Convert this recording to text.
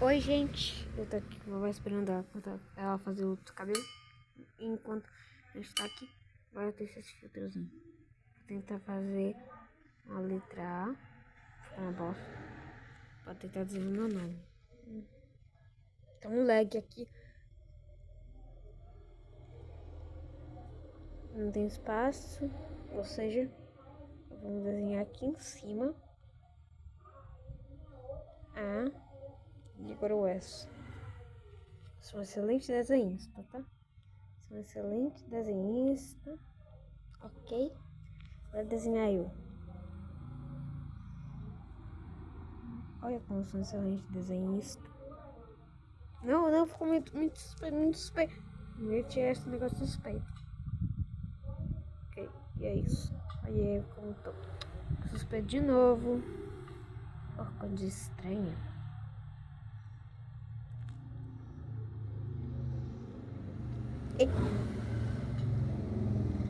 Oi, gente. Eu tô aqui, vou esperando ela fazer o cabelo. Enquanto a gente tá aqui, vai ter esses filtrozinhos. Vou tentar fazer a letra A. Ficar uma bosta. Pra tentar dizer o meu nome. Tem um lag aqui. Não tem espaço. Ou seja, vamos desenhar aqui em cima. A. E agora o S. Sou um excelente desenhista, tá? Sou um excelente desenhista. Ok? Vai desenhar eu. Olha como sou um excelente desenhista. Não, ficou muito suspeito, muito suspeito. Eu ia tirar esse negócio suspeito. Ok, e é isso. Aí eu como tô. Suspeito de novo. Oh, coisa estranha. Ei.